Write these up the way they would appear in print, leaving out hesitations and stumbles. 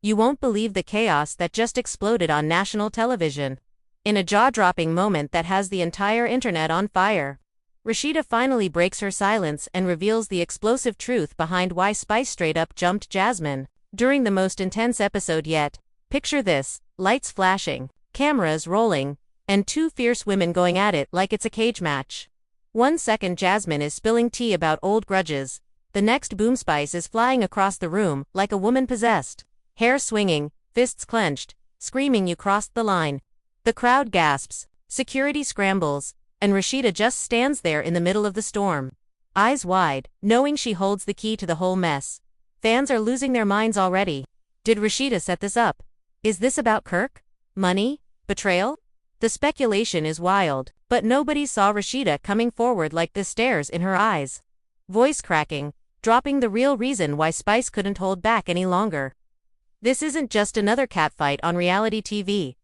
You won't believe the chaos that just exploded on national television. In a jaw-dropping moment that has the entire internet on fire, Rasheeda finally breaks her silence and reveals the explosive truth behind why Spice straight up jumped Jasmine during the most intense episode yet. Picture this: lights flashing, cameras rolling, and two fierce women going at it like it's a cage match. 1 second Jasmine is spilling tea about old grudges. The next boom, Spice is flying across the room like a woman possessed. Hair swinging, fists clenched, screaming, "You crossed the line." The crowd gasps, security scrambles, and Rasheeda just stands there in the middle of the storm, eyes wide, knowing she holds the key to the whole mess. Fans are losing their minds already. Did Rasheeda set this up? Is this about Kirk? Money? Betrayal? The speculation is wild, but nobody saw Rasheeda coming forward like this, stares in her eyes, voice cracking, dropping the real reason why Spice couldn't hold back any longer. This isn't just another catfight on reality TV.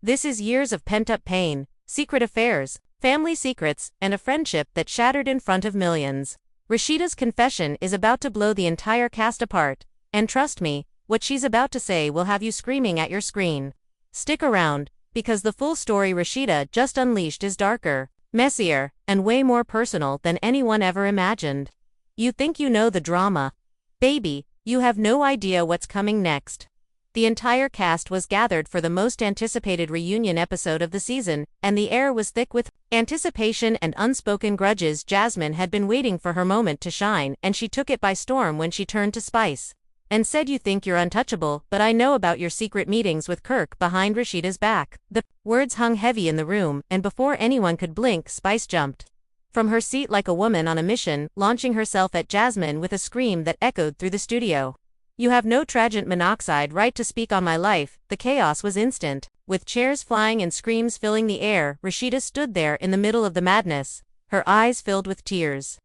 This is years of pent-up pain, secret affairs, family secrets, and a friendship that shattered in front of millions. Rasheeda's confession is about to blow the entire cast apart, and trust me, what she's about to say will have you screaming at your screen. Stick around, because the full story Rasheeda just unleashed is darker, messier, and way more personal than anyone ever imagined. You think you know the drama? Baby, you have no idea what's coming next. The entire cast was gathered for the most anticipated reunion episode of the season, and the air was thick with anticipation and unspoken grudges. Jasmine had been waiting for her moment to shine, and she took it by storm when she turned to Spice and said, "You think you're untouchable, but I know about your secret meetings with Kirk behind Rasheeda's back." The words hung heavy in the room, and before anyone could blink, Spice jumped from her seat like a woman on a mission, launching herself at Jasmine with a scream that echoed through the studio. "You have no tragent monoxide right to speak on my life." The chaos was instant. With chairs flying and screams filling the air, Rasheeda stood there in the middle of the madness, her eyes filled with tears.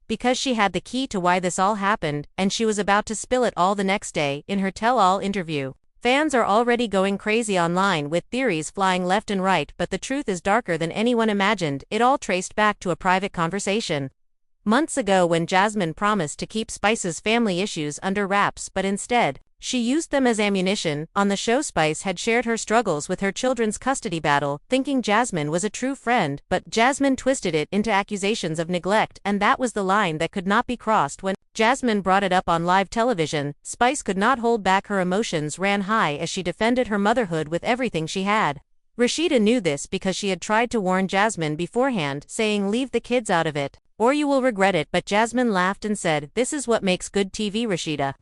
Because she had the key to why this all happened, and she was about to spill it all the next day in her tell-all interview. Fans are already going crazy online with theories flying left and right, but the truth is darker than anyone imagined. It all traced back to a private conversation months ago when Jasmine promised to keep Spice's family issues under wraps, but instead, she used them as ammunition. On the show, Spice had shared her struggles with her children's custody battle, thinking Jasmine was a true friend, but Jasmine twisted it into accusations of neglect, and that was the line that could not be crossed. When Jasmine brought it up on live television, Spice could not hold back. Her emotions ran high as she defended her motherhood with everything she had. Rasheeda knew this because she had tried to warn Jasmine beforehand, saying, "Leave the kids out of it, or you will regret it," but Jasmine laughed and said, "This is what makes good TV." Rasheeda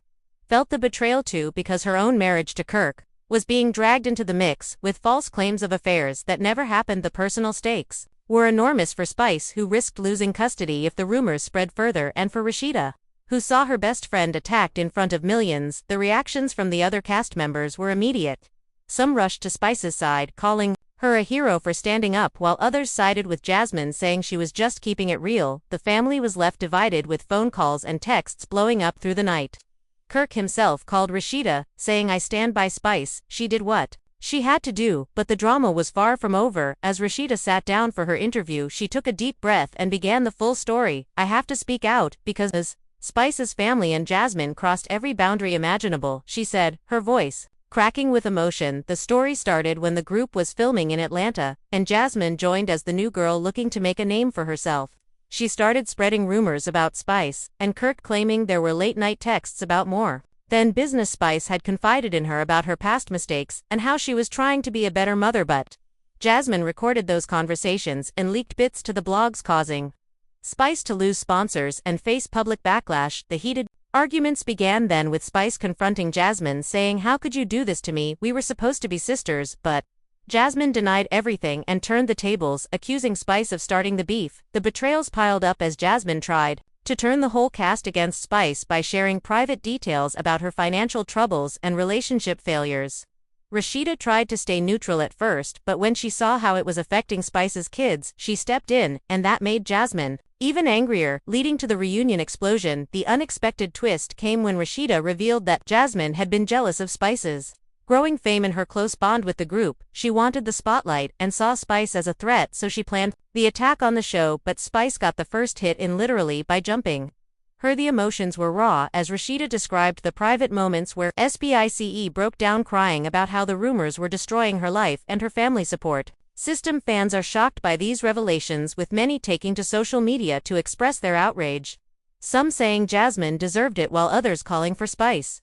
felt the betrayal too, because her own marriage to Kirk was being dragged into the mix with false claims of affairs that never happened. The personal stakes were enormous for Spice, who risked losing custody if the rumors spread further, and for Rasheeda, who saw her best friend attacked in front of millions. The reactions from the other cast members were immediate. Some rushed to Spice's side, calling her a hero for standing up, while others sided with Jasmine, saying she was just keeping it real. The family was left divided, with phone calls and texts blowing up through the night. Kirk himself called Rasheeda, saying, "I stand by Spice. She did what she had to do." But the drama was far from over. As Rasheeda sat down for her interview, she took a deep breath and began the full story. "I have to speak out, because Spice's family and Jasmine crossed every boundary imaginable," she said, her voice cracking with emotion. The story started when the group was filming in Atlanta, and Jasmine joined as the new girl looking to make a name for herself. She started spreading rumors about Spice, and Kirk claiming there were late-night texts about more than business. Spice had confided in her about her past mistakes and how she was trying to be a better mother, but Jasmine recorded those conversations and leaked bits to the blogs, causing Spice to lose sponsors and face public backlash. The heated arguments began then, with Spice confronting Jasmine, saying, "How could you do this to me? We were supposed to be sisters." But Jasmine denied everything and turned the tables, accusing Spice of starting the beef. The betrayals piled up as Jasmine tried to turn the whole cast against Spice by sharing private details about her financial troubles and relationship failures. Rasheeda tried to stay neutral at first, but when she saw how it was affecting Spice's kids, she stepped in, and that made Jasmine even angrier, leading to the reunion explosion. The unexpected twist came when Rasheeda revealed that Jasmine had been jealous of Spice's growing fame and her close bond with the group. She wanted the spotlight and saw Spice as a threat, so she planned the attack on the show, but Spice got the first hit in literally by jumping The emotions were raw as Rasheeda described the private moments where SPICE broke down crying about how the rumors were destroying her life and her family support system. Fans are shocked by these revelations, with many taking to social media to express their outrage. Some saying Jasmine deserved it while others calling for Spice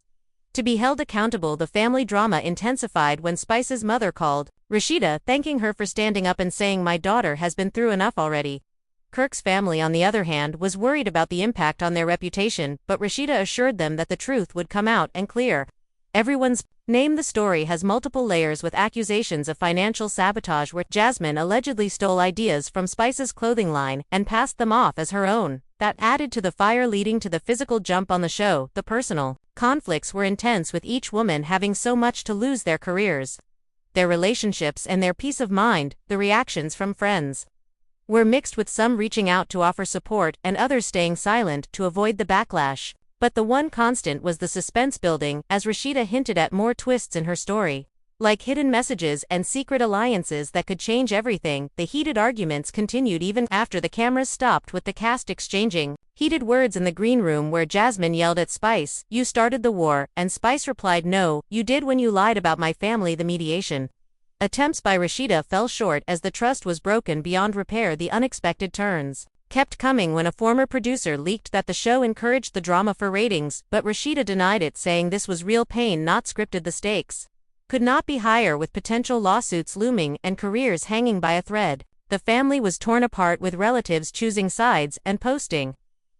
to be held accountable. The family drama intensified when Spice's mother called Rasheeda, thanking her for standing up and saying, "My daughter has been through enough already." Kirk's family, on the other hand, was worried about the impact on their reputation, but Rasheeda assured them that the truth would come out and clear everyone's name. The story has multiple layers, with accusations of financial sabotage where Jasmine allegedly stole ideas from Spice's clothing line and passed them off as her own. That added to the fire, leading to the physical jump on the show. The personal conflicts were intense, with each woman having so much to lose: their careers, their relationships, and their peace of mind. The reactions from friends were mixed, with some reaching out to offer support and others staying silent to avoid the backlash. But the one constant was the suspense building, as Rasheeda hinted at more twists in her story, like hidden messages and secret alliances that could change everything. The heated arguments continued even after the cameras stopped, with the cast exchanging heated words in the green room where Jasmine yelled at Spice, "You started the war," and Spice replied, "No, you did when you lied about my family." The mediation attempts by Rasheeda fell short as the trust was broken beyond repair. The unexpected turns kept coming when a former producer leaked that the show encouraged the drama for ratings, but Rasheeda denied it, saying this was real pain, not scripted. The stakes could not be higher, with potential lawsuits looming and careers hanging by a thread. The family was torn apart, with relatives choosing sides and posting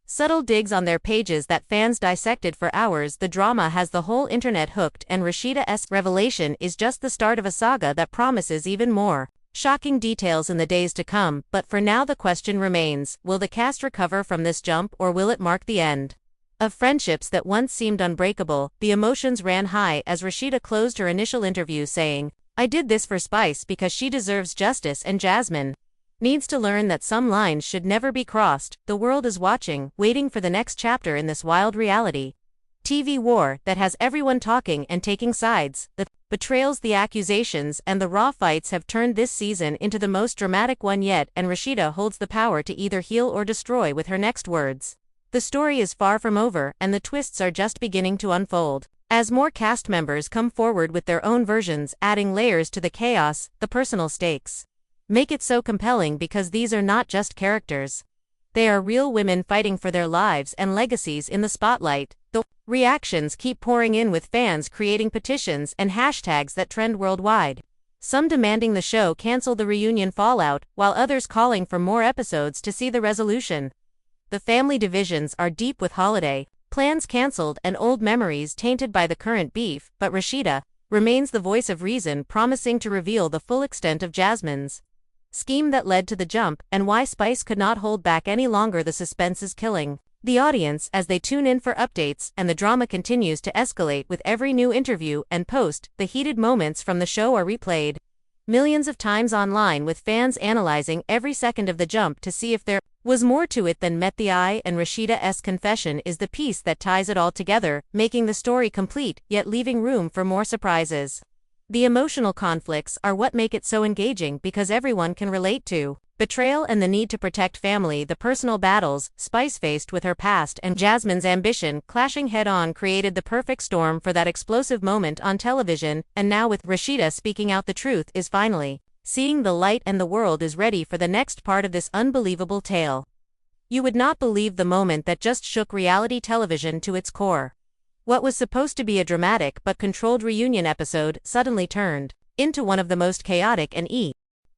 subtle digs on their pages that fans dissected for hours. The drama has the whole internet hooked, and Rasheeda's revelation is just the start of a saga that promises even more shocking details in the days to come. But for now, the question remains: will the cast recover from this jump, or will it mark the end of friendships that once seemed unbreakable? The emotions ran high as Rasheeda closed her initial interview saying, "I did this for Spice because she deserves justice, and Jasmine needs to learn that some lines should never be crossed." The world is watching, waiting for the next chapter in this wild reality TV war that has everyone talking and taking sides. The betrayals, the accusations, and the raw fights have turned this season into the most dramatic one yet, and Rasheeda holds the power to either heal or destroy with her next words. The story is far from over, and the twists are just beginning to unfold as more cast members come forward with their own versions, adding layers to the chaos. The personal stakes make it so compelling because these are not just characters. They are real women fighting for their lives and legacies in the spotlight. The reactions keep pouring in, with fans creating petitions and hashtags that trend worldwide. Some demanding the show cancel the reunion fallout, while others calling for more episodes to see the resolution. The family divisions are deep, with holiday plans cancelled and old memories tainted by the current beef, but Rasheeda remains the voice of reason, promising to reveal the full extent of Jasmine's scheme that led to the jump, and why Spice could not hold back any longer. The suspense is killing the audience as they tune in for updates, and the drama continues to escalate with every new interview and post. The heated moments from the show are replayed millions of times online, with fans analyzing every second of the jump to see if there was more to it than met the eye, and Rasheeda's confession is the piece that ties it all together, making the story complete, yet leaving room for more surprises. The emotional conflicts are what make it so engaging, because everyone can relate to betrayal and the need to protect family. The personal battles Spice faced with her past and Jasmine's ambition clashing head-on created the perfect storm for that explosive moment on television, and now with Rasheeda speaking out, the truth is finally seeing the light, and the world is ready for the next part of this unbelievable tale. You would not believe the moment that just shook reality television to its core. What was supposed to be a dramatic but controlled reunion episode suddenly turned into one of the most chaotic and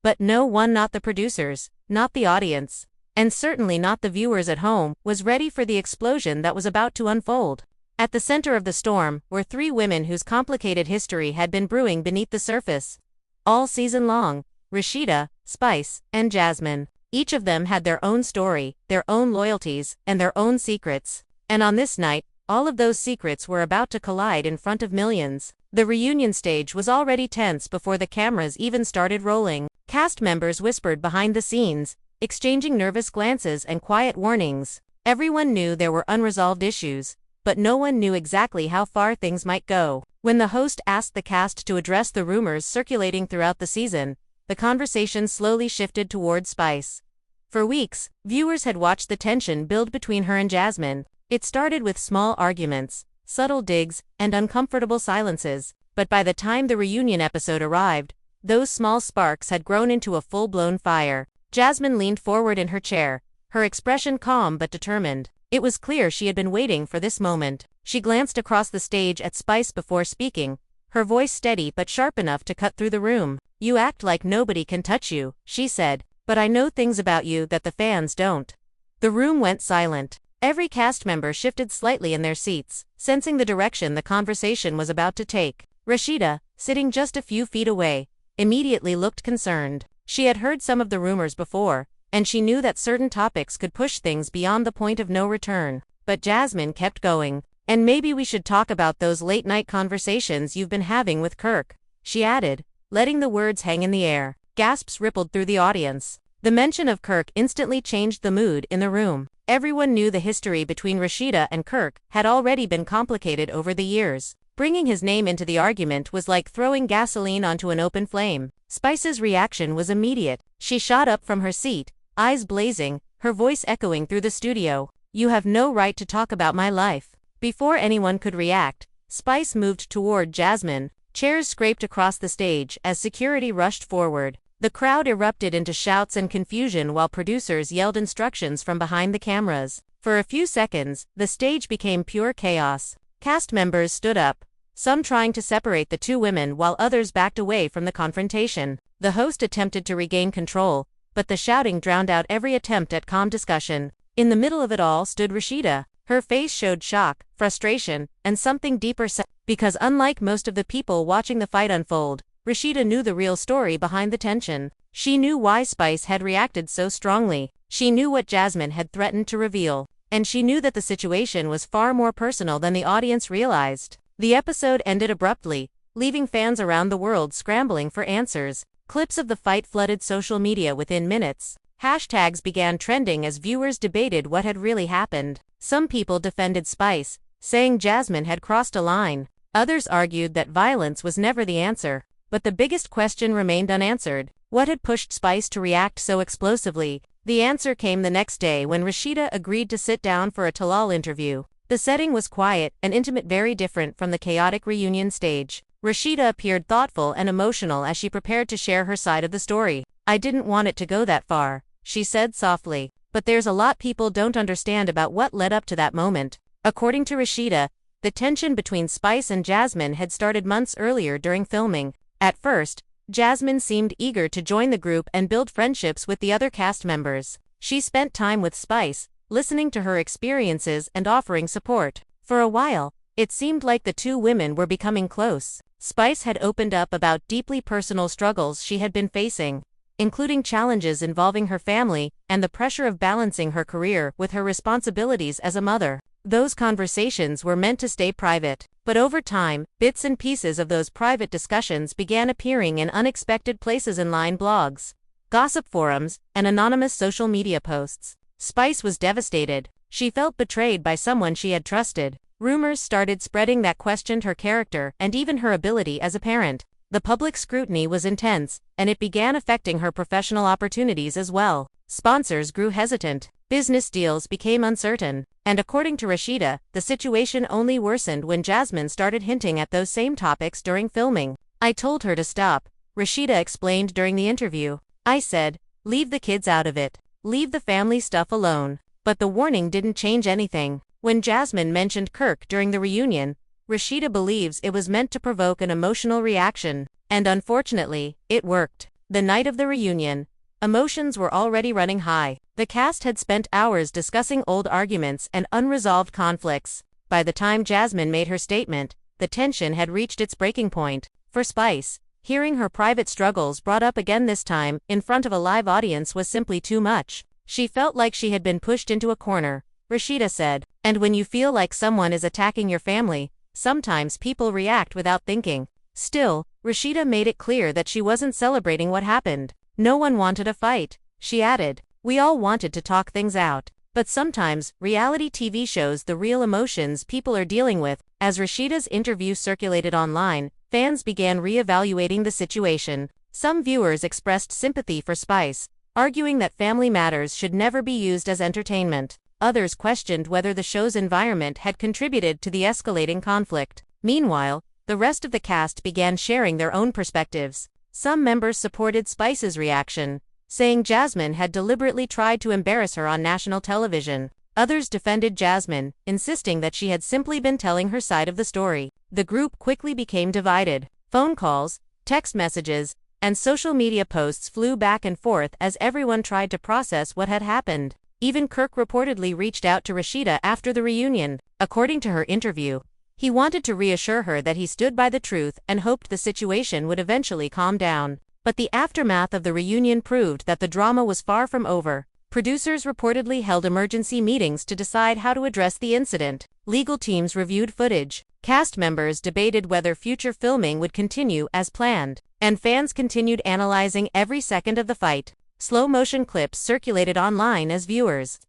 but no one, not the producers, not the audience, and certainly not the viewers at home, was ready for the explosion that was about to unfold. At the center of the storm were three women whose complicated history had been brewing beneath the surface all season long: Rasheeda, Spice, and Jasmine. Each of them had their own story, their own loyalties, and their own secrets. And on this night, all of those secrets were about to collide in front of millions. The reunion stage was already tense before the cameras even started rolling. Cast members whispered behind the scenes, exchanging nervous glances and quiet warnings. Everyone knew there were unresolved issues, but no one knew exactly how far things might go. When the host asked the cast to address the rumors circulating throughout the season, the conversation slowly shifted toward Spice. For weeks, viewers had watched the tension build between her and Jasmine, It started with small arguments, subtle digs, and uncomfortable silences, but by the time the reunion episode arrived, those small sparks had grown into a full-blown fire. Jasmine leaned forward in her chair, her expression calm but determined. It was clear she had been waiting for this moment. She glanced across the stage at Spice before speaking, her voice steady but sharp enough to cut through the room. "You act like nobody can touch you," she said, "but I know things about you that the fans don't." The room went silent. Every cast member shifted slightly in their seats, sensing the direction the conversation was about to take. Rasheeda, sitting just a few feet away, immediately looked concerned. She had heard some of the rumors before, and she knew that certain topics could push things beyond the point of no return. But Jasmine kept going. "And maybe we should talk about those late-night conversations you've been having with Kirk," she added, letting the words hang in the air. Gasps rippled through the audience. The mention of Kirk instantly changed the mood in the room. Everyone knew the history between Rasheeda and Kirk had already been complicated over the years. Bringing his name into the argument was like throwing gasoline onto an open flame. Spice's reaction was immediate. She shot up from her seat, eyes blazing, her voice echoing through the studio. "You have no right to talk about my life." Before anyone could react, Spice moved toward Jasmine. Chairs scraped across the stage as security rushed forward. The crowd erupted into shouts and confusion while producers yelled instructions from behind the cameras. For a few seconds, the stage became pure chaos. Cast members stood up, some trying to separate the two women while others backed away from the confrontation. The host attempted to regain control, but the shouting drowned out every attempt at calm discussion. In the middle of it all stood Rasheeda. Her face showed shock, frustration, and something deeper, because unlike most of the people watching the fight unfold, Rasheeda knew the real story behind the tension. She knew why Spice had reacted so strongly. She knew what Jasmine had threatened to reveal. And she knew that the situation was far more personal than the audience realized. The episode ended abruptly, leaving fans around the world scrambling for answers. Clips of the fight flooded social media within minutes. Hashtags began trending as viewers debated what had really happened. Some people defended Spice, saying Jasmine had crossed a line. Others argued that violence was never the answer. But the biggest question remained unanswered. What had pushed Spice to react so explosively? The answer came the next day when Rasheeda agreed to sit down for a tell-all interview. The setting was quiet and intimate, very different from the chaotic reunion stage. Rasheeda appeared thoughtful and emotional as she prepared to share her side of the story. "I didn't want it to go that far," she said softly. "But there's a lot people don't understand about what led up to that moment." According to Rasheeda, the tension between Spice and Jasmine had started months earlier during filming. At first, Jasmine seemed eager to join the group and build friendships with the other cast members. She spent time with Spice, listening to her experiences and offering support. For a while, it seemed like the two women were becoming close. Spice had opened up about deeply personal struggles she had been facing, including challenges involving her family and the pressure of balancing her career with her responsibilities as a mother. Those conversations were meant to stay private, but over time, bits and pieces of those private discussions began appearing in unexpected places: online blogs, gossip forums, and anonymous social media posts. Spice was devastated. She felt betrayed by someone she had trusted. Rumors started spreading that questioned her character and even her ability as a parent. The public scrutiny was intense, and it began affecting her professional opportunities as well. Sponsors grew hesitant. Business deals became uncertain. And according to Rasheeda, the situation only worsened when Jasmine started hinting at those same topics during filming. "I told her to stop," Rasheeda explained during the interview. "I said, leave the kids out of it. Leave the family stuff alone." But the warning didn't change anything. When Jasmine mentioned Kirk during the reunion, Rasheeda believes it was meant to provoke an emotional reaction. And unfortunately, it worked. The night of the reunion, emotions were already running high. The cast had spent hours discussing old arguments and unresolved conflicts. By the time Jasmine made her statement, the tension had reached its breaking point. For Spice, hearing her private struggles brought up again, this time in front of a live audience, was simply too much. She felt like she had been pushed into a corner. Rasheeda said, "And when you feel like someone is attacking your family, sometimes people react without thinking." Still, Rasheeda made it clear that she wasn't celebrating what happened. "No one wanted a fight," she added. "We all wanted to talk things out. But sometimes, reality TV shows the real emotions people are dealing with." As Rasheeda's interview circulated online, fans began re-evaluating the situation. Some viewers expressed sympathy for Spice, arguing that family matters should never be used as entertainment. others questioned whether the show's environment had contributed to the escalating conflict. Meanwhile, the rest of the cast began sharing their own perspectives. Some members supported Spice's reaction, saying Jasmine had deliberately tried to embarrass her on national television. Others defended Jasmine, insisting that she had simply been telling her side of the story. The group quickly became divided. Phone calls, text messages, and social media posts flew back and forth as everyone tried to process what had happened. Even Kirk reportedly reached out to Rasheeda after the reunion. According to her interview, he wanted to reassure her that he stood by the truth and hoped the situation would eventually calm down. But the aftermath of the reunion proved that the drama was far from over. Producers reportedly held emergency meetings to decide how to address the incident. Legal teams reviewed footage. Cast members debated whether future filming would continue as planned. And fans continued analyzing every second of the fight. Slow-motion clips circulated online as viewers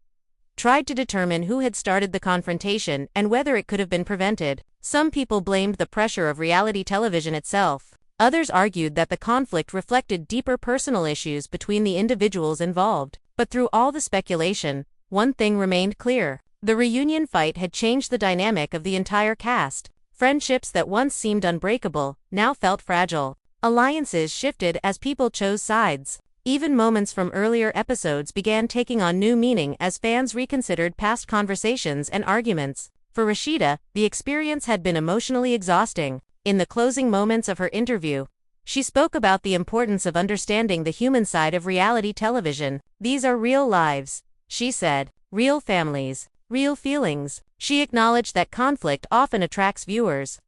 tried to determine who had started the confrontation and whether it could have been prevented. Some people blamed the pressure of reality television itself. Others argued that the conflict reflected deeper personal issues between the individuals involved. But through all the speculation, one thing remained clear. The reunion fight had changed the dynamic of the entire cast. Friendships that once seemed unbreakable now felt fragile. Alliances shifted as people chose sides. Even moments from earlier episodes began taking on new meaning as fans reconsidered past conversations and arguments. For Rasheeda, the experience had been emotionally exhausting. In the closing moments of her interview, she spoke about the importance of understanding the human side of reality television. These are real lives, she said, real families, real feelings. She acknowledged that conflict often attracts viewers.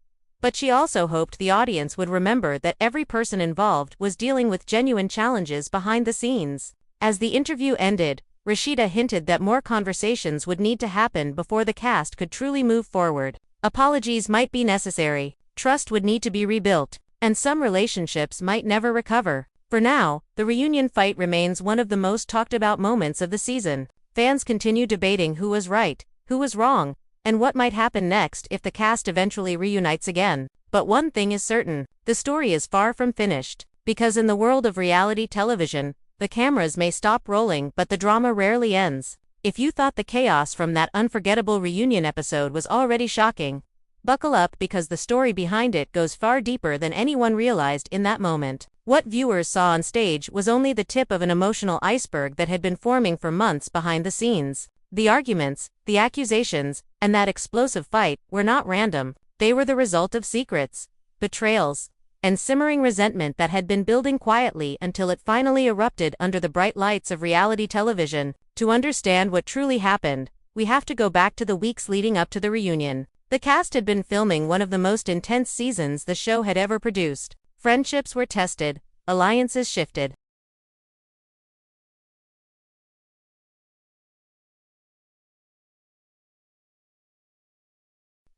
But she also hoped the audience would remember that every person involved was dealing with genuine challenges behind the scenes. As the interview ended, Rasheeda hinted that more conversations would need to happen before the cast could truly move forward. Apologies might be necessary, trust would need to be rebuilt, and some relationships might never recover. For now, the reunion fight remains one of the most talked about moments of the season. Fans continue debating who was right, who was wrong, and what might happen next if the cast eventually reunites again. But one thing is certain, the story is far from finished. Because in the world of reality television, the cameras may stop rolling but the drama rarely ends. If you thought the chaos from that unforgettable reunion episode was already shocking, buckle up because the story behind it goes far deeper than anyone realized in that moment. What viewers saw on stage was only the tip of an emotional iceberg that had been forming for months behind the scenes. The arguments, the accusations, and that explosive fight were not random. They were the result of secrets, betrayals, and simmering resentment that had been building quietly until it finally erupted under the bright lights of reality television. To understand what truly happened, we have to go back to the weeks leading up to the reunion. The cast had been filming one of the most intense seasons the show had ever produced. Friendships were tested, alliances shifted,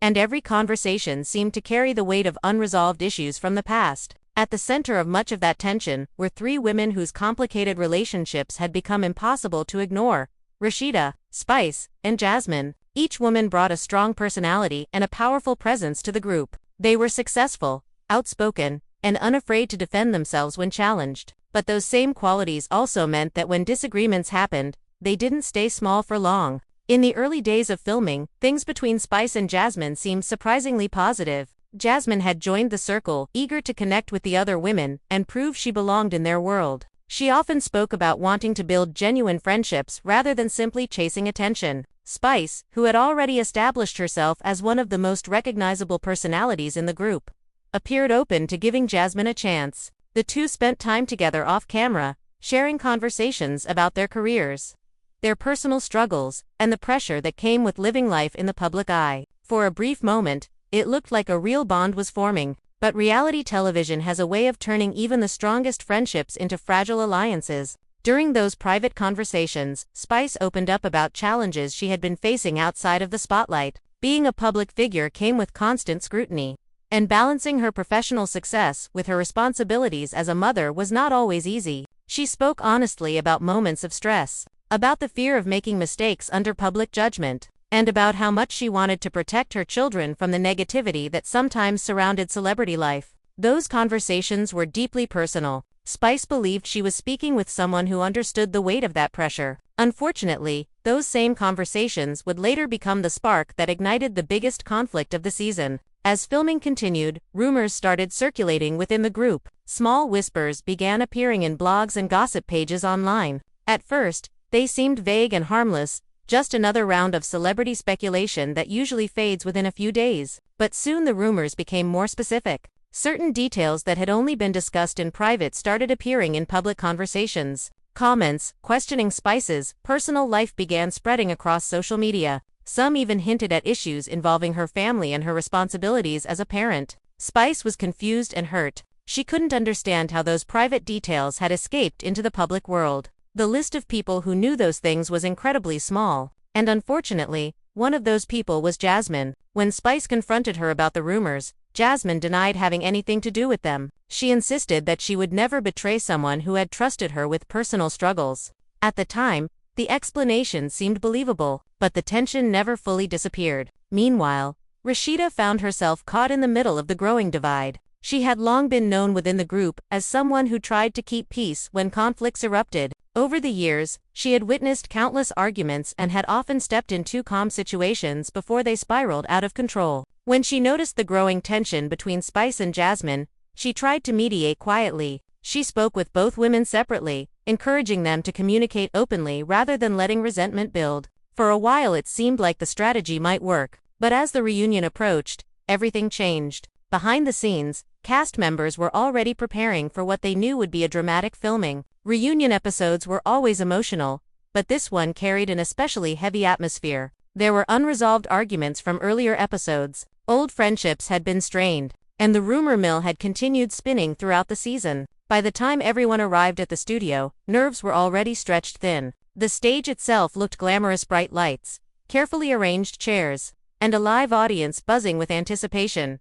and every conversation seemed to carry the weight of unresolved issues from the past. At the center of much of that tension were three women whose complicated relationships had become impossible to ignore: Rasheeda, Spice, and Jasmine. Each woman brought a strong personality and a powerful presence to the group. They were successful, outspoken, and unafraid to defend themselves when challenged. But those same qualities also meant that when disagreements happened, they didn't stay small for long. In the early days of filming, things between Spice and Jasmine seemed surprisingly positive. Jasmine had joined the circle, eager to connect with the other women and prove she belonged in their world. She often spoke about wanting to build genuine friendships rather than simply chasing attention. Spice, who had already established herself as one of the most recognizable personalities in the group, appeared open to giving Jasmine a chance. The two spent time together off camera, sharing conversations about their careers, their personal struggles, and the pressure that came with living life in the public eye. For a brief moment, it looked like a real bond was forming, but reality television has a way of turning even the strongest friendships into fragile alliances. During those private conversations, Spice opened up about challenges she had been facing outside of the spotlight. Being a public figure came with constant scrutiny, and balancing her professional success with her responsibilities as a mother was not always easy. She spoke honestly about moments of stress, about the fear of making mistakes under public judgment, and about how much she wanted to protect her children from the negativity that sometimes surrounded celebrity life. Those conversations were deeply personal. Spice believed she was speaking with someone who understood the weight of that pressure. Unfortunately, those same conversations would later become the spark that ignited the biggest conflict of the season. As filming continued, rumors started circulating within the group. Small whispers began appearing in blogs and gossip pages online. At first, they seemed vague and harmless, just another round of celebrity speculation that usually fades within a few days. But soon the rumors became more specific. Certain details that had only been discussed in private started appearing in public conversations. Comments, questioning Spice's personal life began spreading across social media. Some even hinted at issues involving her family and her responsibilities as a parent. Spice was confused and hurt. She couldn't understand how those private details had escaped into the public world. The list of people who knew those things was incredibly small. And unfortunately, one of those people was Jasmine. When Spice confronted her about the rumors, Jasmine denied having anything to do with them. She insisted that she would never betray someone who had trusted her with personal struggles. At the time, the explanation seemed believable, but the tension never fully disappeared. Meanwhile, Rasheeda found herself caught in the middle of the growing divide. She had long been known within the group as someone who tried to keep peace when conflicts erupted. Over the years, she had witnessed countless arguments and had often stepped into calm situations before they spiraled out of control. When she noticed the growing tension between Spice and Jasmine, she tried to mediate quietly. She spoke with both women separately, encouraging them to communicate openly rather than letting resentment build. For a while it seemed like the strategy might work, but as the reunion approached, everything changed. Behind the scenes, cast members were already preparing for what they knew would be a dramatic filming. Reunion episodes were always emotional, but this one carried an especially heavy atmosphere. There were unresolved arguments from earlier episodes, old friendships had been strained, and the rumor mill had continued spinning throughout the season. By the time everyone arrived at the studio, nerves were already stretched thin. The stage itself looked glamorous: bright lights, carefully arranged chairs, and a live audience buzzing with anticipation.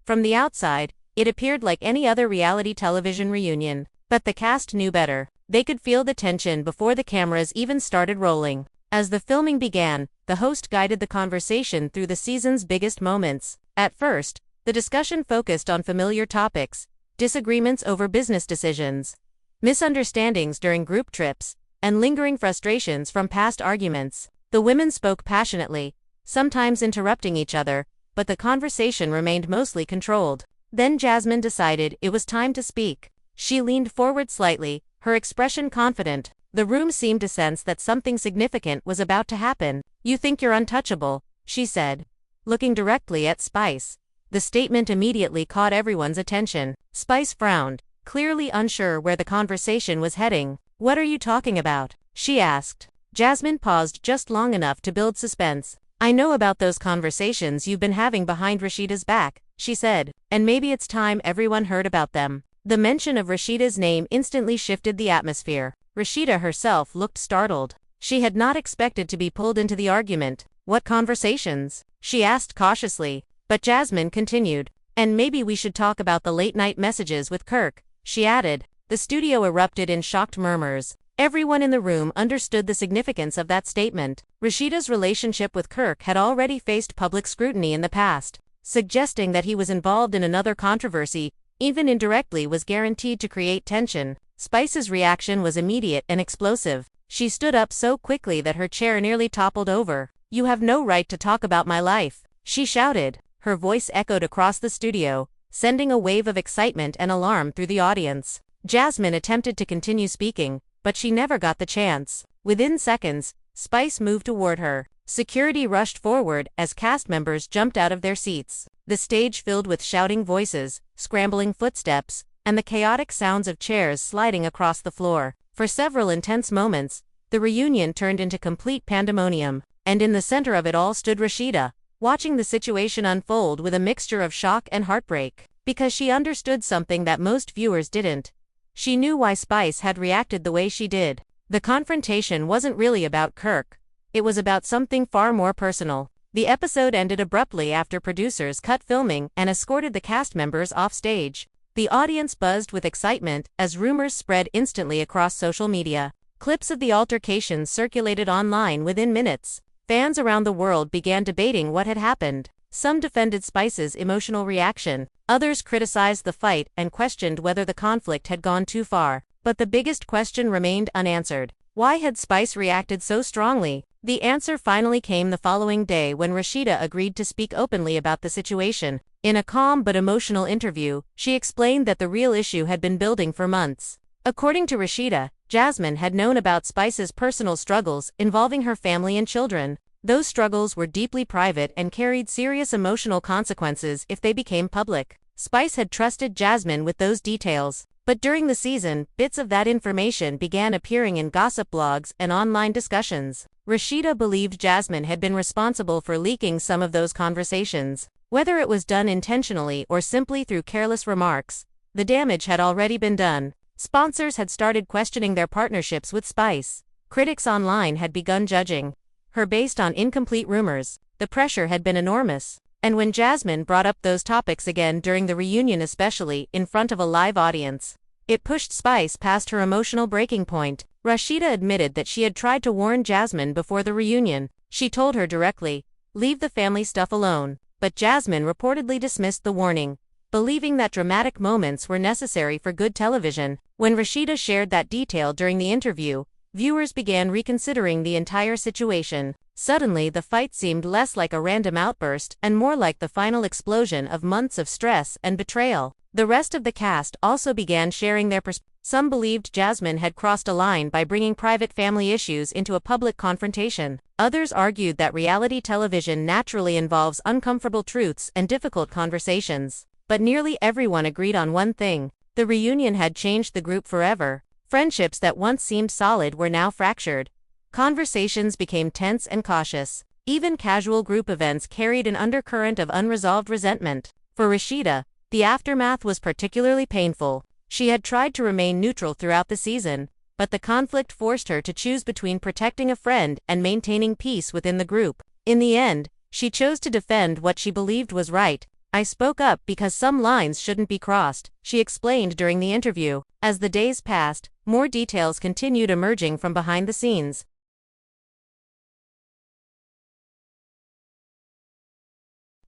From the outside, it appeared like any other reality television reunion. But the cast knew better. They could feel the tension before the cameras even started rolling. As the filming began, the host guided the conversation through the season's biggest moments. At first, the discussion focused on familiar topics: disagreements over business decisions, misunderstandings during group trips, and lingering frustrations from past arguments. The women spoke passionately, sometimes interrupting each other, but the conversation remained mostly controlled. Then Jasmine decided it was time to speak. She leaned forward slightly, her expression confident. The room seemed to sense that something significant was about to happen. "You think you're untouchable," she said, looking directly at Spice. The statement immediately caught everyone's attention. Spice frowned, clearly unsure where the conversation was heading. "What are you talking about?" she asked. Jasmine paused just long enough to build suspense. "I know about those conversations you've been having behind Rasheeda's back," she said, "and maybe it's time everyone heard about them." The mention of Rasheeda's name instantly shifted the atmosphere. Rasheeda herself looked startled. She had not expected to be pulled into the argument. "What conversations?" she asked cautiously. But Jasmine continued. "And maybe we should talk about the late-night messages with Kirk," she added. The studio erupted in shocked murmurs. Everyone in the room understood the significance of that statement. Rasheeda's relationship with Kirk had already faced public scrutiny in the past. Suggesting that he was involved in another controversy, even indirectly, was guaranteed to create tension. Spice's reaction was immediate and explosive. She stood up so quickly that her chair nearly toppled over. "You have no right to talk about my life," she shouted. Her voice echoed across the studio, sending a wave of excitement and alarm through the audience. Jasmine attempted to continue speaking, but she never got the chance. Within seconds, Spice moved toward her. Security rushed forward as cast members jumped out of their seats. The stage filled with shouting voices, scrambling footsteps, and the chaotic sounds of chairs sliding across the floor. For several intense moments, the reunion turned into complete pandemonium, and in the center of it all stood Rasheeda, watching the situation unfold with a mixture of shock and heartbreak. Because she understood something that most viewers didn't. She knew why Spice had reacted the way she did. The confrontation wasn't really about Kirk. It was about something far more personal. The episode ended abruptly after producers cut filming and escorted the cast members off stage. The audience buzzed with excitement as rumors spread instantly across social media. Clips of the altercations circulated online within minutes. Fans around the world began debating what had happened. Some defended Spice's emotional reaction, Others criticized the fight and questioned whether the conflict had gone too far. But the biggest question remained unanswered. Why had Spice reacted so strongly? The answer finally came the following day when Rasheeda agreed to speak openly about the situation. In a calm but emotional interview, she explained that the real issue had been building for months. According to Rasheeda, Jasmine had known about Spice's personal struggles involving her family and children. Those struggles were deeply private and carried serious emotional consequences if they became public. Spice had trusted Jasmine with those details. But during the season, bits of that information began appearing in gossip blogs and online discussions. Rasheeda believed Jasmine had been responsible for leaking some of those conversations. Whether it was done intentionally or simply through careless remarks, the damage had already been done. Sponsors had started questioning their partnerships with Spice. Critics online had begun judging her based on incomplete rumors. The pressure had been enormous. And when Jasmine brought up those topics again during the reunion, especially in front of a live audience, it pushed Spice past her emotional breaking point. Rasheeda admitted that she had tried to warn Jasmine before the reunion. She told her directly, "Leave the family stuff alone." But Jasmine reportedly dismissed the warning, believing that dramatic moments were necessary for good television. When Rasheeda shared that detail during the interview, viewers began reconsidering the entire situation. Suddenly, the fight seemed less like a random outburst and more like the final explosion of months of stress and betrayal. The rest of the cast also began sharing their perspectives. Some believed Jasmine had crossed a line by bringing private family issues into a public confrontation. Others argued that reality television naturally involves uncomfortable truths and difficult conversations. But nearly everyone agreed on one thing: the reunion had changed the group forever. Friendships that once seemed solid were now fractured. Conversations became tense and cautious. Even casual group events carried an undercurrent of unresolved resentment. For Rasheeda, the aftermath was particularly painful. She had tried to remain neutral throughout the season, but the conflict forced her to choose between protecting a friend and maintaining peace within the group. In the end, she chose to defend what she believed was right. "I spoke up because some lines shouldn't be crossed," she explained during the interview. As the days passed, more details continued emerging from behind the scenes.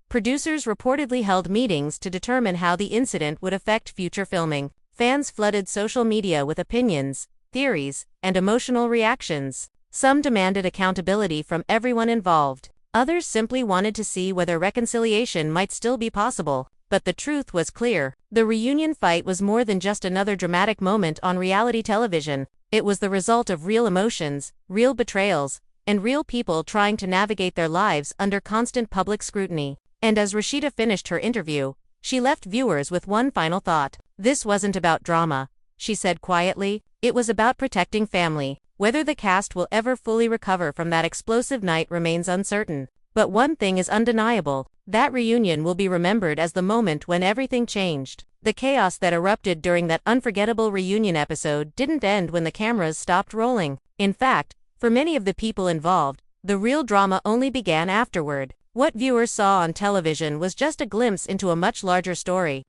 Producers reportedly held meetings to determine how the incident would affect future filming. Fans flooded social media with opinions, theories, and emotional reactions. Some demanded accountability from everyone involved. Others simply wanted to see whether reconciliation might still be possible. But the truth was clear. The reunion fight was more than just another dramatic moment on reality television. It was the result of real emotions, real betrayals, and real people trying to navigate their lives under constant public scrutiny. And as Rasheeda finished her interview, she left viewers with one final thought. "This wasn't about drama," she said quietly. "It was about protecting family." Whether the cast will ever fully recover from that explosive night remains uncertain. But one thing is undeniable: that reunion will be remembered as the moment when everything changed. The chaos that erupted during that unforgettable reunion episode didn't end when the cameras stopped rolling. In fact, for many of the people involved, the real drama only began afterward. What viewers saw on television was just a glimpse into a much larger story.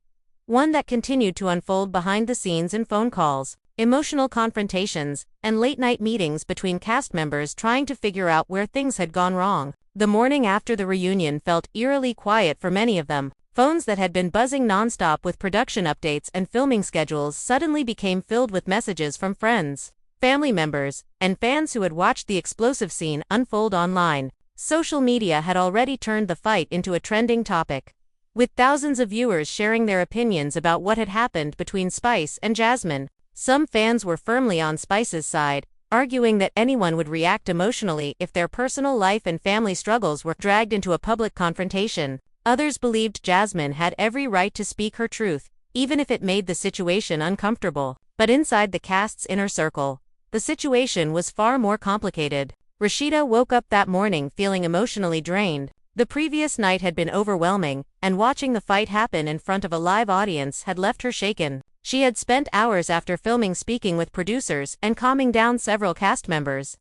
One that continued to unfold behind the scenes in phone calls, emotional confrontations, and late-night meetings between cast members trying to figure out where things had gone wrong. The morning after the reunion felt eerily quiet for many of them. Phones that had been buzzing nonstop with production updates and filming schedules suddenly became filled with messages from friends, family members, and fans who had watched the explosive scene unfold online. Social media had already turned the fight into a trending topic, with thousands of viewers sharing their opinions about what had happened between Spice and Jasmine. Some fans were firmly on Spice's side, arguing that anyone would react emotionally if their personal life and family struggles were dragged into a public confrontation. Others believed Jasmine had every right to speak her truth, even if it made the situation uncomfortable. But inside the cast's inner circle, the situation was far more complicated. Rasheeda woke up that morning feeling emotionally drained. The previous night had been overwhelming, and watching the fight happen in front of a live audience had left her shaken. She had spent hours after filming speaking with producers and calming down several cast members,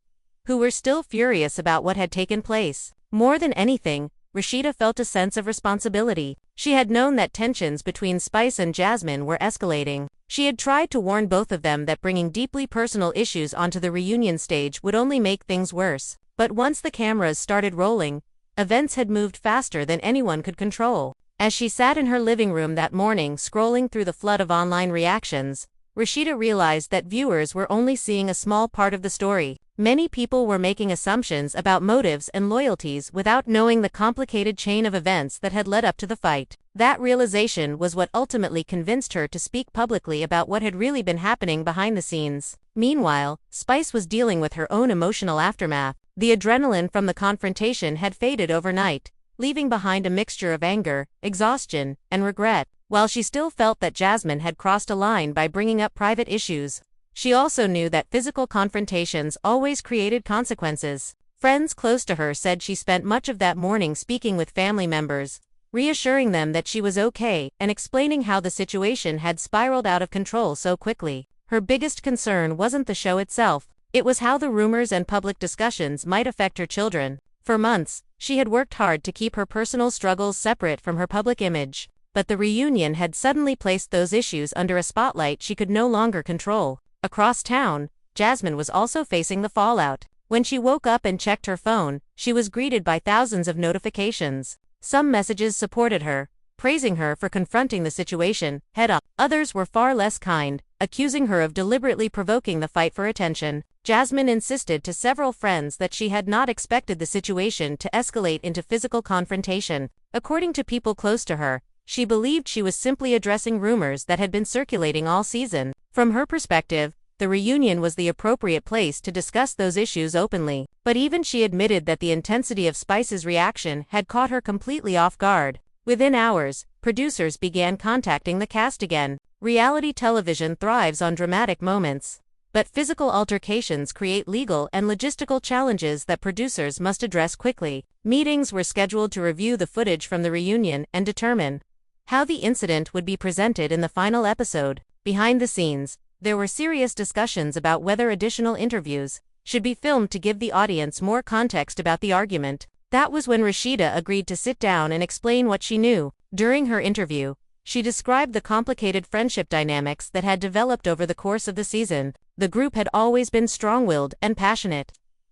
who were still furious about what had taken place. More than anything, Rasheeda felt a sense of responsibility. She had known that tensions between Spice and Jasmine were escalating. She had tried to warn both of them that bringing deeply personal issues onto the reunion stage would only make things worse. But once the cameras started rolling, events had moved faster than anyone could control. As she sat in her living room that morning scrolling through the flood of online reactions, Rasheeda realized that viewers were only seeing a small part of the story. Many people were making assumptions about motives and loyalties without knowing the complicated chain of events that had led up to the fight. That realization was what ultimately convinced her to speak publicly about what had really been happening behind the scenes. Meanwhile, Spice was dealing with her own emotional aftermath. The adrenaline from the confrontation had faded overnight, leaving behind a mixture of anger, exhaustion, and regret. While she still felt that Jasmine had crossed a line by bringing up private issues, she also knew that physical confrontations always created consequences. Friends close to her said she spent much of that morning speaking with family members, reassuring them that she was okay and explaining how the situation had spiraled out of control so quickly. Her biggest concern wasn't the show itself, it was how the rumors and public discussions might affect her children. For months, she had worked hard to keep her personal struggles separate from her public image, but the reunion had suddenly placed those issues under a spotlight she could no longer control. Across town, Jasmine was also facing the fallout. When she woke up and checked her phone, she was greeted by thousands of notifications. Some messages supported her, praising her for confronting the situation head-on. Others were far less kind, accusing her of deliberately provoking the fight for attention. Jasmine insisted to several friends that she had not expected the situation to escalate into physical confrontation. According to people close to her, she believed she was simply addressing rumors that had been circulating all season. From her perspective, the reunion was the appropriate place to discuss those issues openly. But even she admitted that the intensity of Spice's reaction had caught her completely off guard. Within hours, producers began contacting the cast again. Reality television thrives on dramatic moments, but physical altercations create legal and logistical challenges that producers must address quickly. Meetings were scheduled to review the footage from the reunion and determine how the incident would be presented in the final episode. Behind the scenes, there were serious discussions about whether additional interviews should be filmed to give the audience more context about the argument. That was when Rasheeda agreed to sit down and explain what she knew. During her interview, she described the complicated friendship dynamics that had developed over the course of the season. The group had always been strong-willed and passionate,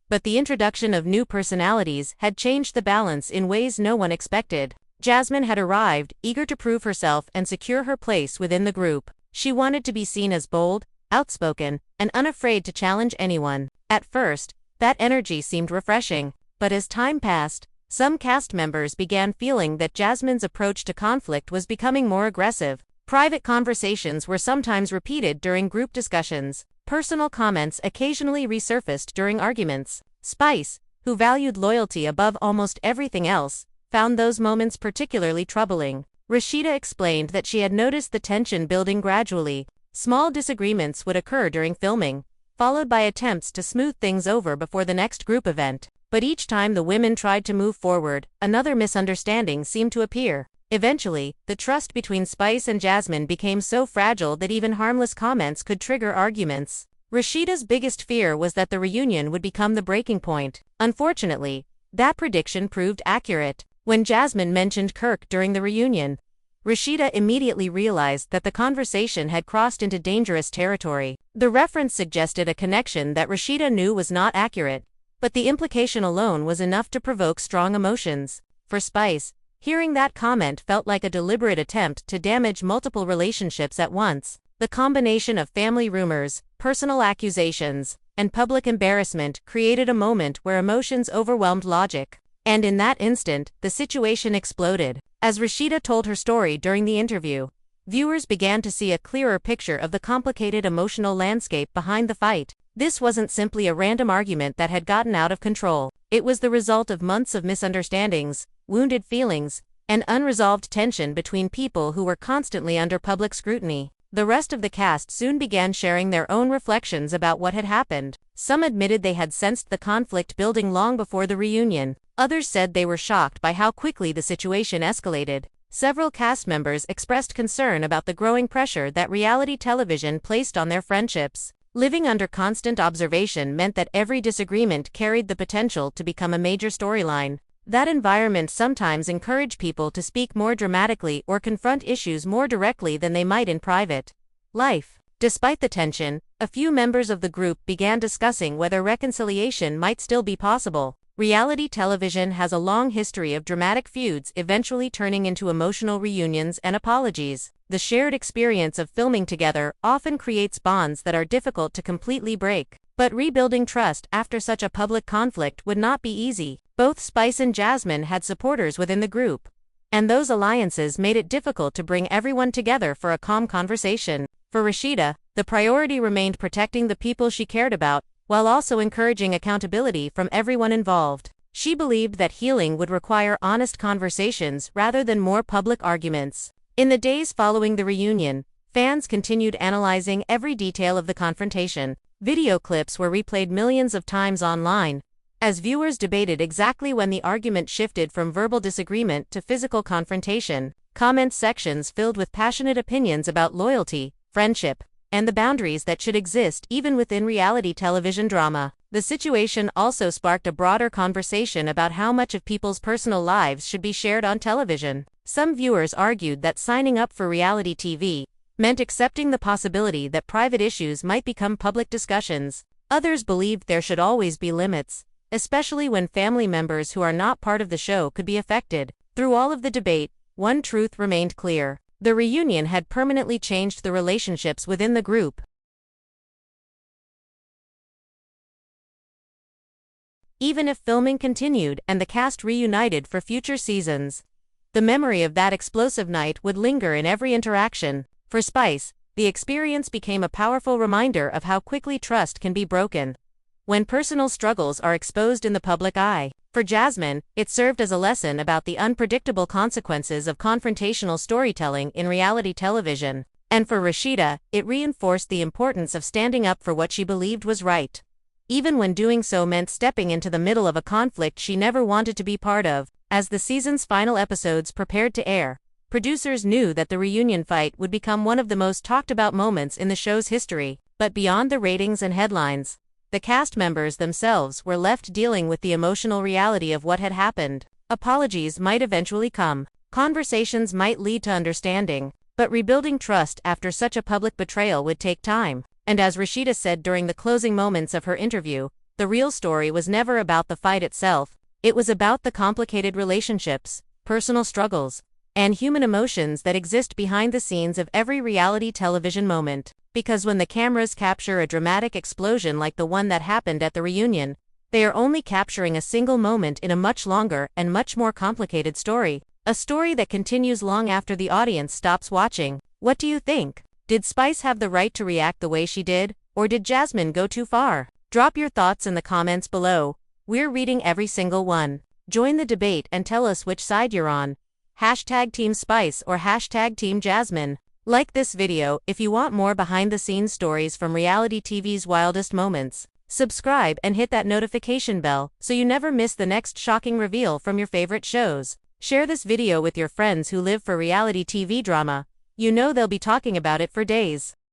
but the introduction of new personalities had changed the balance in ways no one expected. Jasmine had arrived, eager to prove herself and secure her place within the group. She wanted to be seen as bold, outspoken, and unafraid to challenge anyone. At first, that energy seemed refreshing, but as time passed, some cast members began feeling that Jasmine's approach to conflict was becoming more aggressive. Private conversations were sometimes repeated during group discussions. Personal comments occasionally resurfaced during arguments. Spice, who valued loyalty above almost everything else, found those moments particularly troubling. Rasheeda explained that she had noticed the tension building gradually. Small disagreements would occur during filming, followed by attempts to smooth things over before the next group event. But each time the women tried to move forward, another misunderstanding seemed to appear. Eventually, the trust between Spice and Jasmine became so fragile that even harmless comments could trigger arguments. Rasheeda's biggest fear was that the reunion would become the breaking point. Unfortunately, that prediction proved accurate. When Jasmine mentioned Kirk during the reunion, Rasheeda immediately realized that the conversation had crossed into dangerous territory. The reference suggested a connection that Rasheeda knew was not accurate, but the implication alone was enough to provoke strong emotions. For Spice, hearing that comment felt like a deliberate attempt to damage multiple relationships at once. The combination of family rumors, personal accusations, and public embarrassment created a moment where emotions overwhelmed logic. And in that instant, the situation exploded. As Rasheeda told her story during the interview, viewers began to see a clearer picture of the complicated emotional landscape behind the fight. This wasn't simply a random argument that had gotten out of control. It was the result of months of misunderstandings, wounded feelings, and unresolved tension between people who were constantly under public scrutiny. The rest of the cast soon began sharing their own reflections about what had happened. Some admitted they had sensed the conflict building long before the reunion. Others said they were shocked by how quickly the situation escalated. Several cast members expressed concern about the growing pressure that reality television placed on their friendships. Living under constant observation meant that every disagreement carried the potential to become a major storyline. That environment sometimes encouraged people to speak more dramatically or confront issues more directly than they might in private life. Despite the tension, a few members of the group began discussing whether reconciliation might still be possible. Reality television has a long history of dramatic feuds eventually turning into emotional reunions and apologies. The shared experience of filming together often creates bonds that are difficult to completely break. But rebuilding trust after such a public conflict would not be easy. Both Spice and Jasmine had supporters within the group, and those alliances made it difficult to bring everyone together for a calm conversation. For Rasheeda, the priority remained protecting the people she cared about, while also encouraging accountability from everyone involved. She believed that healing would require honest conversations rather than more public arguments. In the days following the reunion, fans continued analyzing every detail of the confrontation. Video clips were replayed millions of times online, as viewers debated exactly when the argument shifted from verbal disagreement to physical confrontation. Comment sections filled with passionate opinions about loyalty, friendship, and the boundaries that should exist even within reality television drama. The situation also sparked a broader conversation about how much of people's personal lives should be shared on television. Some viewers argued that signing up for reality TV meant accepting the possibility that private issues might become public discussions. Others believed there should always be limits, especially when family members who are not part of the show could be affected. Through all of the debate, one truth remained clear: the reunion had permanently changed the relationships within the group. Even if filming continued and the cast reunited for future seasons, the memory of that explosive night would linger in every interaction. For Spice, the experience became a powerful reminder of how quickly trust can be broken when personal struggles are exposed in the public eye. For Jasmine, it served as a lesson about the unpredictable consequences of confrontational storytelling in reality television. And for Rasheeda, it reinforced the importance of standing up for what she believed was right, even when doing so meant stepping into the middle of a conflict she never wanted to be part of. As the season's final episodes prepared to air, producers knew that the reunion fight would become one of the most talked about moments in the show's history. But beyond the ratings and headlines, the cast members themselves were left dealing with the emotional reality of what had happened. Apologies might eventually come, conversations might lead to understanding, but rebuilding trust after such a public betrayal would take time. And as Rasheeda said during the closing moments of her interview, the real story was never about the fight itself. It was about the complicated relationships, personal struggles, and human emotions that exist behind the scenes of every reality television moment. Because when the cameras capture a dramatic explosion like the one that happened at the reunion, they are only capturing a single moment in a much longer and much more complicated story. A story that continues long after the audience stops watching. What do you think? Did Spice have the right to react the way she did, or did Jasmine go too far? Drop your thoughts in the comments below. We're reading every single one. Join the debate and tell us which side you're on. Hashtag Team Spice or hashtag Team Jasmine. Like this video if you want more behind-the-scenes stories from reality TV's wildest moments. Subscribe and hit that notification bell so you never miss the next shocking reveal from your favorite shows. Share this video with your friends who live for reality TV drama. You know they'll be talking about it for days.